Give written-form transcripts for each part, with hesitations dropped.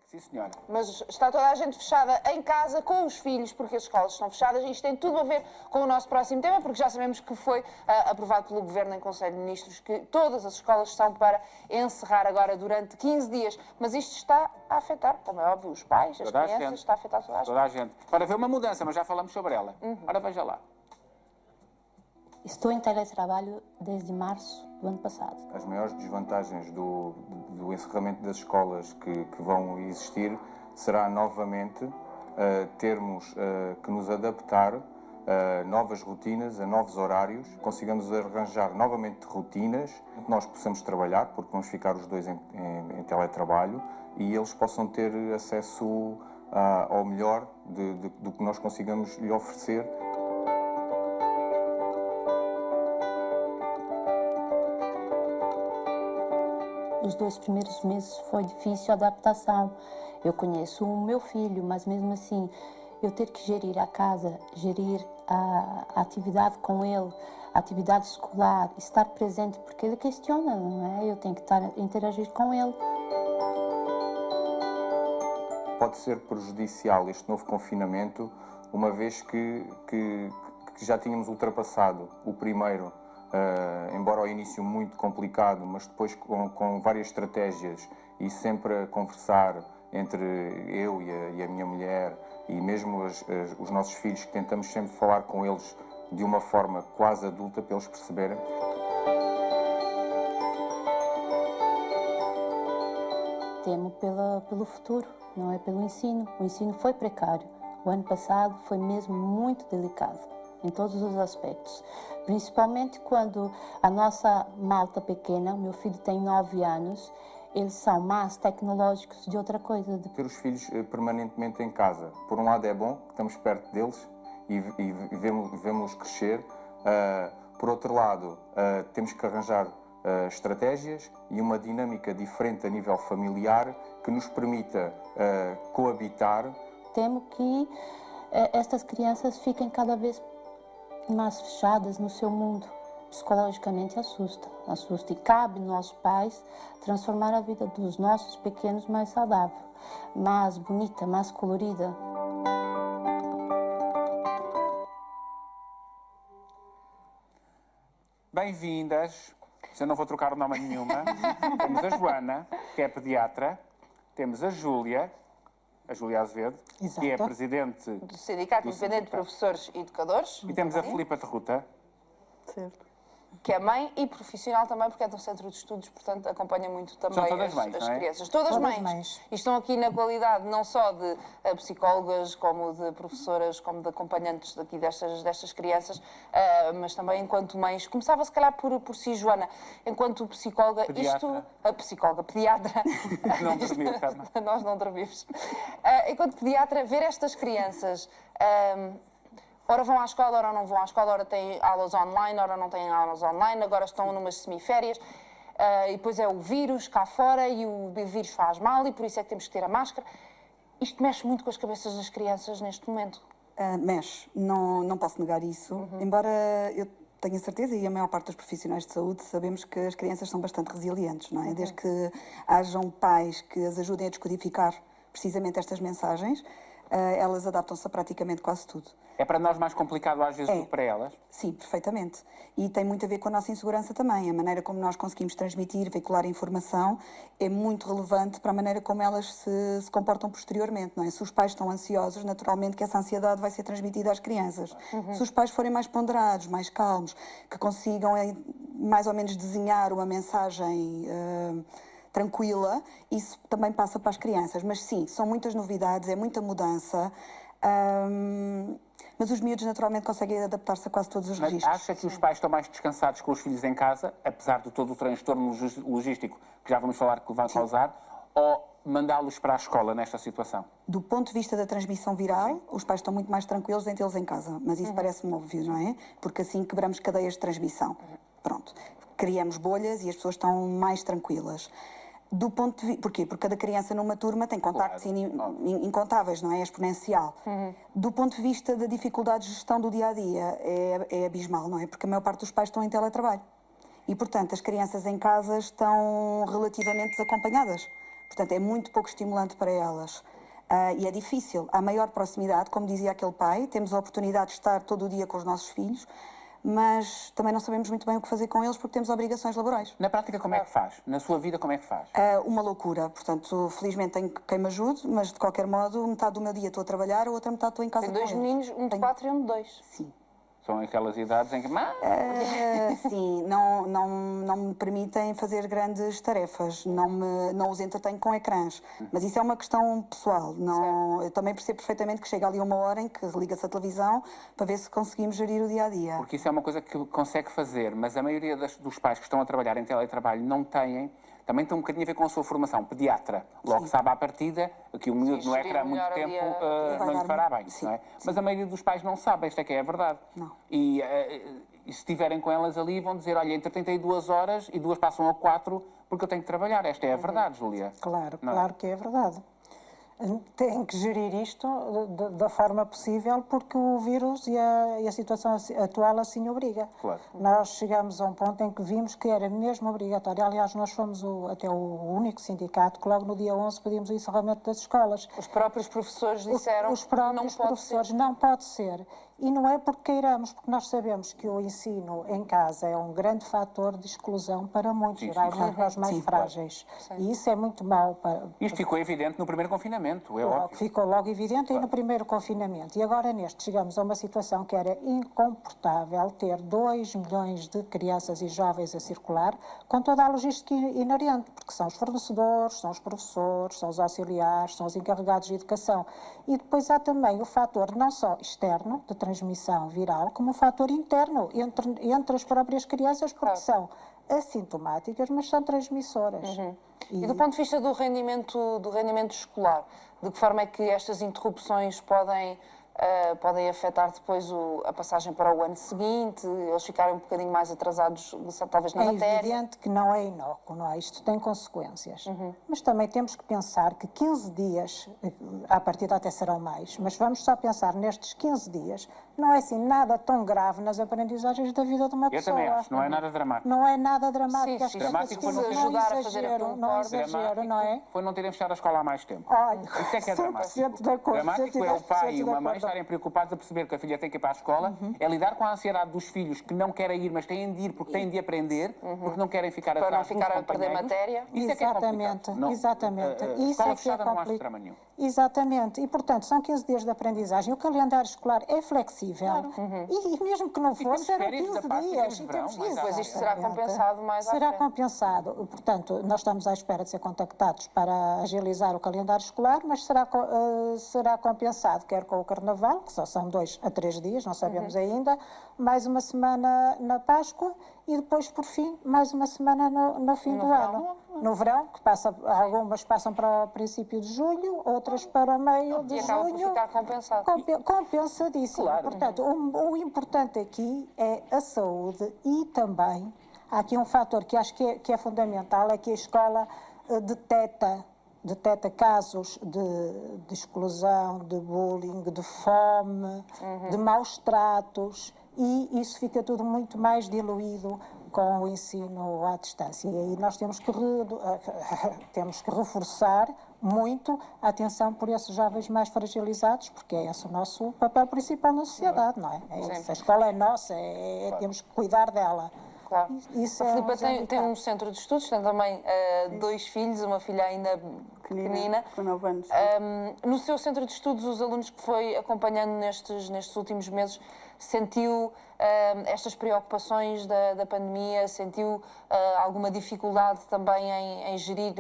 Sim, senhora. Mas está toda a gente fechada em casa com os filhos, porque as escolas estão fechadas. Isto tem tudo a ver com o nosso próximo tema, porque já sabemos que foi aprovado pelo Governo em Conselho de Ministros que todas as escolas são para encerrar agora durante 15 dias. Mas isto está a afetar, como é óbvio, os pais, as crianças, está a afetar toda a gente. Toda a gente. Para ver uma mudança, mas já falamos sobre ela. Ora, veja lá. Estou em teletrabalho desde março do ano passado. As maiores desvantagens do encerramento das escolas que vão existir será novamente termos que nos adaptar a novas rotinas, a novos horários, consigamos arranjar novamente rotinas que nós possamos trabalhar, porque vamos ficar os dois em teletrabalho e eles possam ter acesso ao melhor do que nós consigamos lhe oferecer. Os 2 primeiros meses foi difícil a adaptação. Eu conheço o meu filho, mas mesmo assim, eu ter que gerir a casa, gerir a atividade com ele, a atividade escolar, estar presente, porque ele questiona, não é? Eu tenho que interagir com ele. Pode ser prejudicial este novo confinamento, uma vez que já tínhamos ultrapassado o primeiro, embora ao início muito complicado, mas depois com várias estratégias e sempre a conversar entre eu e a minha mulher e mesmo os nossos filhos, que tentamos sempre falar com eles de uma forma quase adulta para eles perceberem. Temo pelo futuro, não é pelo ensino. O ensino foi precário. O ano passado foi mesmo muito delicado, em todos os aspectos. Principalmente quando a nossa malta pequena, o meu filho tem 9 anos, eles são mais tecnológicos de outra coisa. Ter os filhos permanentemente em casa, por um lado é bom, que estamos perto deles e vemos crescer. Por outro lado, temos que arranjar estratégias e uma dinâmica diferente a nível familiar que nos permita coabitar. Temo que estas crianças fiquem cada vez mais fechadas no seu mundo. Psicologicamente assusta e cabe nós pais transformar a vida dos nossos pequenos mais saudável, mais bonita, mais colorida. Bem-vindas. Eu não vou trocar o nome nenhuma. Temos a Joana, que é pediatra. Temos a Júlia Azevedo, Exato. que é presidente Do Sindicato Independente de Professores e Educadores. E temos a Filipa Terruta, Certo. Que é mãe e profissional também, porque é de um centro de estudos, portanto acompanha muito também São todas mães, as não é? crianças. Todas mães. E estão aqui na qualidade não só de psicólogas, como de professoras, como de acompanhantes daqui destas crianças, mas também enquanto mães. Começava se calhar por si, Joana, enquanto psicóloga, Pediatra. Psicóloga, pediatra. Não dormiu, Carmen. Nós não dormimos. Enquanto pediatra, ver estas crianças... ora vão à escola, ora não vão à escola, ora têm aulas online, ora não têm aulas online, agora estão numas semiférias, e depois é o vírus cá fora e o vírus faz mal e por isso é que temos que ter a máscara. Isto mexe muito com as cabeças das crianças neste momento. Mexe, não posso negar isso, embora eu tenha certeza, e a maior parte dos profissionais de saúde sabemos que as crianças são bastante resilientes, não é? Desde que hajam pais que as ajudem a descodificar precisamente estas mensagens, elas adaptam-se a praticamente quase tudo. É para nós mais complicado às vezes do que para elas? Sim, perfeitamente. E tem muito a ver com a nossa insegurança também. A maneira como nós conseguimos transmitir, veicular informação é muito relevante para a maneira como elas se comportam posteriormente, não é? Se os pais estão ansiosos, naturalmente que essa ansiedade vai ser transmitida às crianças. Se os pais forem mais ponderados, mais calmos, que consigam mais ou menos desenhar uma mensagem tranquila, isso também passa para as crianças. Mas sim, são muitas novidades, é muita mudança, mas os miúdos naturalmente conseguem adaptar-se a quase todos os Mas registros. acha que os pais estão mais descansados com os filhos em casa, apesar de todo o transtorno logístico que já vamos falar que vai causar, ou mandá-los para a escola nesta situação? Do ponto de vista da transmissão viral, os pais estão muito mais tranquilos em tê-los em casa, mas isso parece-me óbvio, não é? Porque assim quebramos cadeias de transmissão. Pronto. Criamos bolhas e as pessoas estão mais tranquilas. Do ponto de vista... Porquê? Porque cada criança numa turma tem contactos incontáveis, não é? É exponencial. Do ponto de vista da dificuldade de gestão do dia-a-dia, é abismal, não é? Porque a maior parte dos pais estão em teletrabalho. E, portanto, as crianças em casa estão relativamente desacompanhadas. Portanto, é muito pouco estimulante para elas. E é difícil. Há maior proximidade, como dizia aquele pai, temos a oportunidade de estar todo o dia com os nossos filhos, mas também não sabemos muito bem o que fazer com eles porque temos obrigações laborais. Na prática, como é que faz? Na sua vida, como é que faz? Uma loucura. Portanto, felizmente tenho quem me ajude, mas de qualquer modo, metade do meu dia estou a trabalhar, a outra metade estou em casa Tem com dois eles. meninos, um de 4 e um de 2. Sim. São aquelas idades em que... Sim, não me permitem fazer grandes tarefas, não os entretenho com ecrãs, mas isso é uma questão pessoal. Eu também percebo perfeitamente que chega ali uma hora em que liga-se a televisão para ver se conseguimos gerir o dia-a-dia. Porque isso é uma coisa que consegue fazer, mas a maioria dos pais que estão a trabalhar em teletrabalho não têm. Também tem um bocadinho a ver com a sua formação, pediatra. Logo sabe à partida que o miúdo no ecrã há muito melhor tempo ali não lhe fará bem. Sim, Não é? sim. Mas a maioria dos pais não sabe, esta é que é a verdade. Não. E se estiverem com elas ali, vão dizer, olha, entretém 2 horas e 2 passam a 4 porque eu tenho que trabalhar. Esta é a verdade, Júlia. Claro, Não é? claro que é verdade. Tem que gerir isto da forma possível porque o vírus e a situação atual assim obriga. Claro. Nós chegamos a um ponto em que vimos que era mesmo obrigatório. Aliás, nós fomos até o único sindicato que logo no dia 11 pedimos o encerramento das escolas. Os próprios professores disseram Os próprios não pode professores, ser. não pode ser. E não é porque queiramos, porque nós sabemos que o ensino em casa é um grande fator de exclusão para muitos, Sim, geralmente para os mais Sim, frágeis. E isso é muito mau para, Isto ficou evidente no primeiro confinamento, é óbvio. ficou logo evidente aí no primeiro confinamento. E agora neste chegamos a uma situação que era incomportável ter 2 milhões de crianças e jovens a circular com toda a logística inerente, porque são os fornecedores, são os professores, são os auxiliares, são os encarregados de educação. E depois há também o fator não só externo, de transmissão viral, como um fator interno entre as próprias crianças, porque são assintomáticas, mas são transmissoras. E do ponto de vista do rendimento escolar, de que forma é que estas interrupções podem afetar depois a passagem para o ano seguinte, eles ficarem um bocadinho mais atrasados, talvez na É matéria? evidente que não é inócuo, não é? Isto tem consequências. Mas também temos que pensar que 15 dias, à partida até serão mais, mas vamos só pensar nestes 15 dias, não é assim nada tão grave nas aprendizagens da vida de uma Eu pessoa. também acho, não é nada dramático. Não é nada dramático. Sim, Acho sim. que Dramático foi não ter ajudar a fazer aquilo que não pode. exagero, não é? Foi não terem fechado a escola há mais tempo. Olha, Isso é que é 100% dramático. de acordo. Dramático é o pai e 110% uma de mãe acordo. estarem preocupados a perceber que a filha tem que ir para a escola, é lidar com a ansiedade dos filhos que não querem ir, mas têm de ir porque têm de aprender, porque não querem ficar Para atrás não ficar dos a perder companheiros. matéria. Isso é que é Exatamente, complicado. Não, exatamente. Isso escola é que é fechada não acho complicado. drama nenhum. Exatamente. E, portanto, são 15 dias de aprendizagem. O calendário escolar é flexível. E mesmo que não temos fosse, eram férias da 15 Páscoa e dias. temos verão, mais à Pois isto será Exatamente. compensado mais à Será frente. compensado. Portanto, nós estamos à espera de ser contactados para agilizar o calendário escolar, mas será compensado, quer com o Carnaval, que só são 2 a 3 dias, não sabemos ainda, mais uma semana na Páscoa e depois, por fim, mais uma semana no fim do ano. No verão, que algumas passam para o princípio de julho, outras para o meio de E acaba por junho. ficar compensado. Compensadíssimo. Claro. Portanto, o importante aqui é a saúde e também há aqui um fator que acho que é fundamental, é que a escola deteta casos de exclusão, de bullying, de fome, de maus tratos e isso fica tudo muito mais diluído com o ensino à distância. E aí nós temos que reforçar muito a atenção por esses jovens mais fragilizados, porque é esse o nosso papel principal na sociedade, não é? A escola é nossa, temos que cuidar dela. Claro. Isso A é Filipa um tem handicap. um centro de estudos, tem também 2 filhos, uma filha ainda pequenina. Com 9 anos. No seu centro de estudos, os alunos que foi acompanhando nestes últimos meses, sentiu estas preocupações da pandemia, sentiu alguma dificuldade também em gerir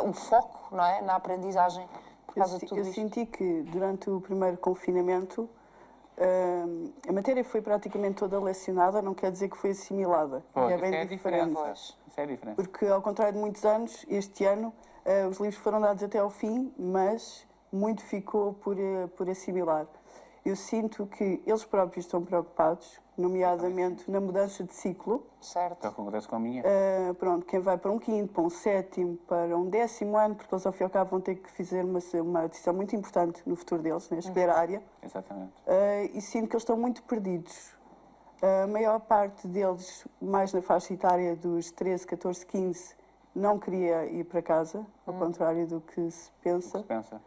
o foco, não é, na aprendizagem por causa de tudo Eu isto? senti que durante o primeiro confinamento a matéria foi praticamente toda lecionada, não quer dizer que foi assimilada. Pois, é isso bem é a diferente. diferença. Isso é a diferença. Porque, ao contrário de muitos anos, este ano os livros foram dados até ao fim, mas muito ficou por assimilar. Eu sinto que eles próprios estão preocupados, nomeadamente na mudança de ciclo. Certo. É o que acontece com a minha. Pronto, quem vai para um 5º, para um 7º, para um 10º ano, porque eles ao fim e ao cabo vão ter que fazer uma decisão muito importante no futuro deles, né? Escolher a área. Exatamente. E sinto que eles estão muito perdidos. A maior parte deles, mais na faixa etária dos 13, 14, 15, não queria ir para casa, ao contrário do que se pensa. Pensa.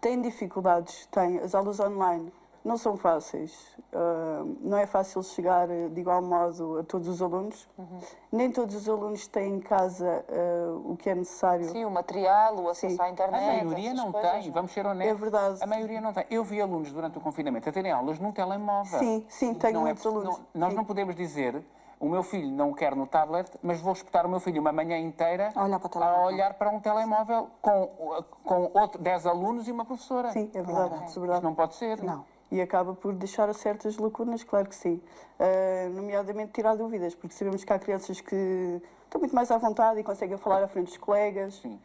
Tem dificuldades, tem. As aulas online não são fáceis. Não é fácil chegar de igual modo a todos os alunos. Nem todos os alunos têm em casa o que é necessário. Sim, o material, o acesso Sim. à A internet. maioria essas não coisas, tem, vamos ser honestos. É verdade. A maioria não tem. Eu vi alunos durante o confinamento a terem aulas num telemóvel. Sim, tenho Não é muitos poss- alunos. Nós Sim. não podemos dizer, o meu filho não quer no tablet, mas vou espetar o meu filho uma manhã inteira A olhar para o telemóvel. a olhar para um telemóvel com 10 alunos e uma professora. Sim, é verdade. É Isto verdade. não pode ser. Não. E acaba por deixar certas lacunas, claro que sim. Nomeadamente tirar dúvidas, porque sabemos que há crianças que estão muito mais à vontade e conseguem falar à frente dos colegas. Sim.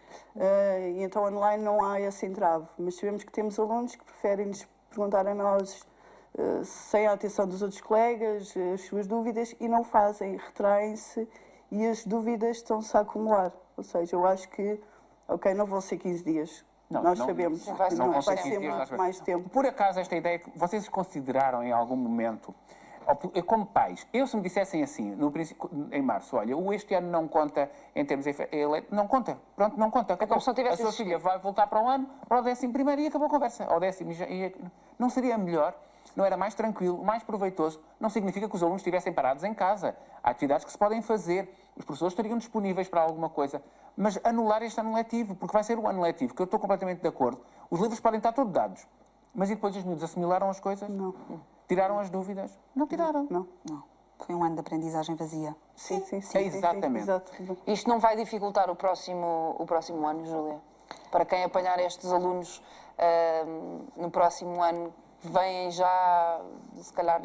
E então online não há esse entrave. Mas sabemos que temos alunos que preferem nos perguntar a nós sem a atenção dos outros colegas, as suas dúvidas, e não fazem, retraem-se e as dúvidas estão-se a acumular. Ou seja, eu acho que, ok, não vão ser 15 dias. Não, Nós não- sabemos não vai que ser não mais vai tempo. ser 15 dias, muito nós- mais tempo. Por acaso, esta ideia que vocês consideraram em algum momento, como pais, se me dissessem assim, no princípio, em março, olha, este ano não conta em termos não conta, pronto, não conta. como se não tivesse a sua existido. filha vai voltar para o ano, para o 11º e acabou a conversa. Ao 10º, não seria melhor? Não era mais tranquilo, mais proveitoso? Não significa que os alunos estivessem parados em casa. Há atividades que se podem fazer, os professores estariam disponíveis para alguma coisa, mas anular este ano letivo, porque vai ser o ano letivo, que eu estou completamente de acordo. Os livros podem estar todos dados, mas e depois os miúdos assimilaram as coisas? Não. Tiraram as dúvidas? Não tiraram. Não. Não. Foi um ano de aprendizagem vazia. Sim. exatamente. Exato. Isto não vai dificultar o próximo ano, Júlia? Para quem apanhar estes alunos no próximo ano, vêm já, se calhar...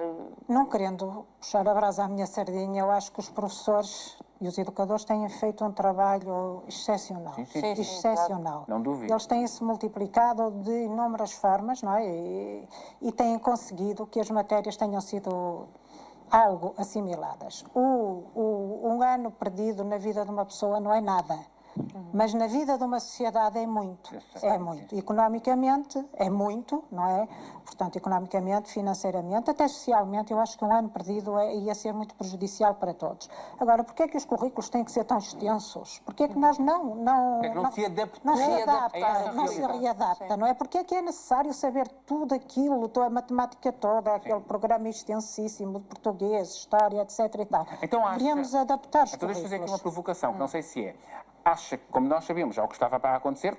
Não querendo puxar a brasa à minha sardinha, eu acho que os professores e os educadores têm feito um trabalho excepcional. Sim, Excepcional. Não duvido. Eles têm-se multiplicado de inúmeras formas, não é? E têm conseguido que as matérias tenham sido algo assimiladas. Um ano perdido na vida de uma pessoa não é nada. Mas na vida de uma sociedade é muito. É muito. Economicamente é muito, não é? Portanto, economicamente, financeiramente, até socialmente, eu acho que um ano perdido ia ser muito prejudicial para todos. Agora, porquê é que os currículos têm que ser tão extensos? Porquê é que nós não se adaptamos não se a essa adapta, não se realidade. readapta, não é? Porque é que é necessário saber tudo aquilo, toda a matemática toda, aquele programa extensíssimo de português, história, etc. e tal. Então, Deveríamos adaptar os Então, deixa eu fazer aqui uma currículos. provocação, que não sei se é. Acha que, como nós sabíamos já o que estava para acontecer,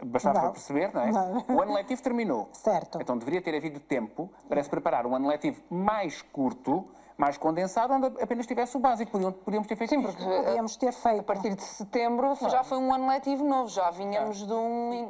bastava Não. perceber, não é? Não. O ano letivo terminou. Certo. Então deveria ter havido tempo para se preparar um ano letivo mais curto, mais condensado, onde apenas tivesse o básico. Podíamos ter feito Sim, isto. porque Podíamos ter feito. a partir de setembro já foi um ano letivo novo, já vínhamos de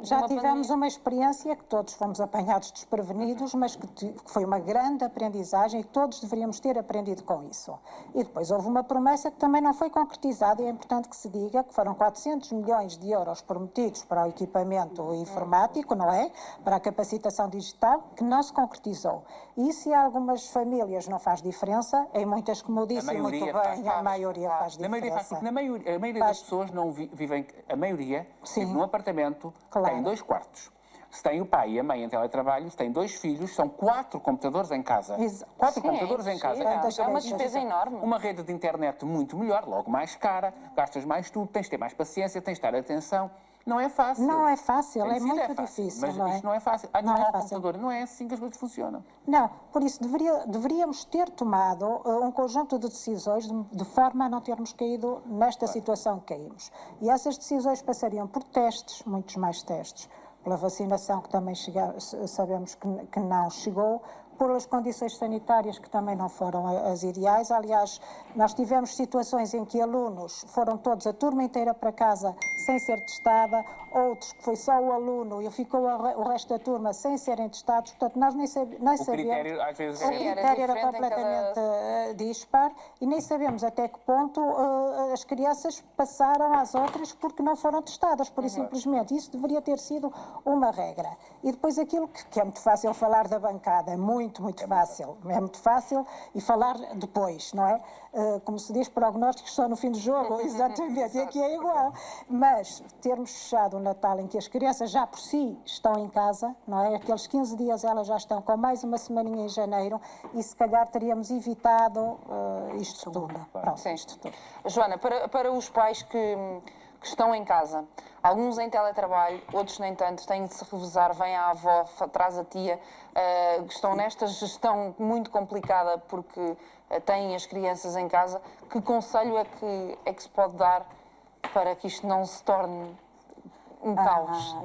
Já uma tivemos pandemia. uma experiência que todos fomos apanhados desprevenidos, mas que foi uma grande aprendizagem e todos deveríamos ter aprendido com isso. E depois houve uma promessa que também não foi concretizada e é importante que se diga que foram 400 milhões de euros prometidos para o equipamento informático, não é? Para a capacitação digital, que não se concretizou. E isso em algumas famílias não faz diferença, em muitas, como eu disse muito maioria bem, faz. a maioria faz Na maioria faz, diferença. porque a maioria das pessoas não vivem, a maioria Sim. vive num apartamento, Claro. tem 2 quartos. Se tem o pai e a mãe em teletrabalho, se tem 2 filhos, são 4 computadores em casa. Exa- 4 Sim, computadores em casa. impossível. É uma despesa enorme. Uma rede de internet muito melhor, logo mais cara, gastas mais tudo, tens de ter mais paciência, tens de dar atenção. Não é fácil. Não é fácil, Tem é de ser, muito fácil, difícil, Mas não é? isto não é fácil. Não é Não há fácil. computador. Não é assim que as coisas funcionam. Não, por isso deveríamos ter tomado um conjunto de decisões de forma a não termos caído nesta situação que caímos. E essas decisões passariam por testes, muitos mais testes, pela vacinação que também sabemos que não chegou, pelas condições sanitárias que também não foram as ideais. Aliás, nós tivemos situações em que alunos foram todos, a turma inteira para casa sem ser testada, outros que foi só o aluno e ficou o resto da turma sem serem testados. Portanto, nós nem O sabemos... critério, às vezes, O Sim, era critério era diferente em completamente dispar e nem sabemos até que ponto as crianças passaram às outras porque não foram testadas, por isso simplesmente. Isso deveria ter sido uma regra. E depois aquilo que é muito fácil falar da bancada, é muito fácil. É muito fácil e falar depois, não é? Como se diz, prognósticos só no fim do jogo, exatamente, e aqui é igual. Mas termos fechado Natal em que as crianças já por si estão em casa, não é? Aqueles 15 dias elas já estão com mais uma semaninha em janeiro e se calhar teríamos evitado isto tudo. Pronto, Sim. isto tudo. Joana, para os pais que estão em casa, alguns em teletrabalho, outros nem tanto, têm de se revezar, vem a avó, traz a tia, estão nesta gestão muito complicada porque têm as crianças em casa, que conselho é que se pode dar para que isto não se torne um caos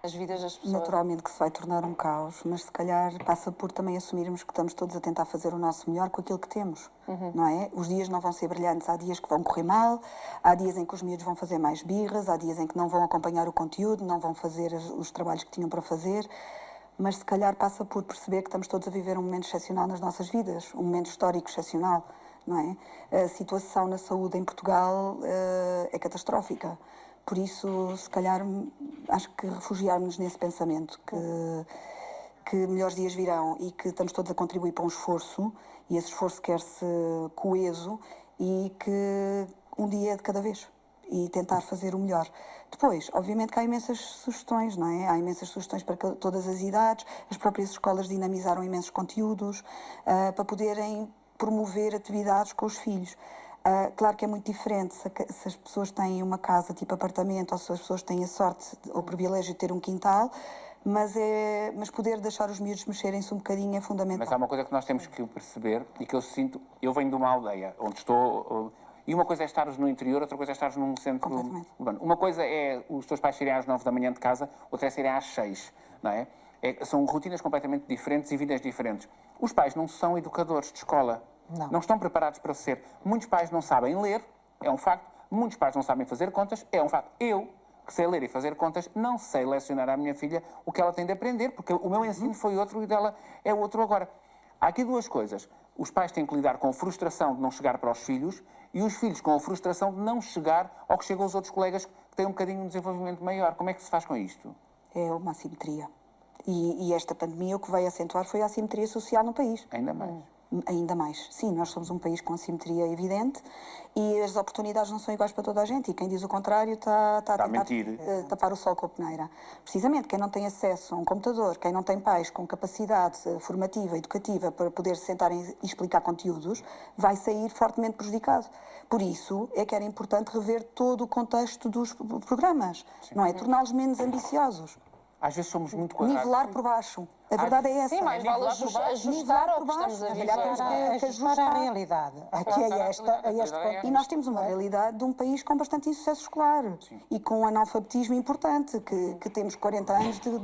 nas vidas das pessoas? Naturalmente que se vai tornar um caos, mas se calhar passa por também assumirmos que estamos todos a tentar fazer o nosso melhor com aquilo que temos, não é? Os dias não vão ser brilhantes, há dias que vão correr mal, há dias em que os miúdos vão fazer mais birras, há dias em que não vão acompanhar o conteúdo, não vão fazer os trabalhos que tinham para fazer, mas se calhar passa por perceber que estamos todos a viver um momento excepcional nas nossas vidas, um momento histórico excepcional, não é? A situação na saúde em Portugal é catastrófica. Por isso, se calhar, acho que refugiarmos nesse pensamento que melhores dias virão e que estamos todos a contribuir para um esforço, e esse esforço quer-se coeso e que um dia de cada vez e tentar fazer o melhor. Depois, obviamente que há imensas sugestões, não é? Há imensas sugestões para todas as idades, as próprias escolas dinamizaram imensos conteúdos para poderem promover atividades com os filhos. Claro que é muito diferente se as pessoas têm uma casa tipo apartamento ou se as pessoas têm a sorte ou o privilégio de ter um quintal, mas poder deixar os miúdos mexerem-se um bocadinho é fundamental. Mas há uma coisa que nós temos que perceber e que eu sinto, eu venho de uma aldeia onde estou, e uma coisa é estares no interior, outra coisa é estares num centro urbano. Uma coisa é os teus pais saírem às 9 da manhã de casa, outra é saírem às 6, não é? São rotinas completamente diferentes e vidas diferentes. Os pais não são educadores de escola. Não estão preparados para ser. Muitos pais não sabem ler, é um facto. Muitos pais não sabem fazer contas, é um facto. Eu, que sei ler e fazer contas, não sei lecionar à minha filha o que ela tem de aprender, porque o meu ensino foi outro e dela é outro agora. Há aqui duas coisas. Os pais têm que lidar com a frustração de não chegar para os filhos e os filhos com a frustração de não chegar ao que chegam aos outros colegas que têm um bocadinho de desenvolvimento maior. Como é que se faz com isto? É uma assimetria. E esta pandemia o que veio acentuar foi a assimetria social no país. Ainda mais. Ainda mais. Sim, nós somos um país com assimetria evidente e as oportunidades não são iguais para toda a gente. E quem diz o contrário está a tentar tapar o sol com a peneira. Precisamente, quem não tem acesso a um computador, quem não tem pais com capacidade formativa, educativa para poder se sentar e explicar conteúdos, vai sair fortemente prejudicado. Por isso é que era importante rever todo o contexto dos programas, não é? Torná-los menos ambiciosos. Às vezes somos muito quadrados. Nivelar por baixo. A verdade é essa. Sim, mais vale ajustar ao que estamos a viver. Ajustar a realidade. Aqui é este E nós temos uma realidade de um país com bastante insucesso escolar e com um analfabetismo importante, que temos 40 anos de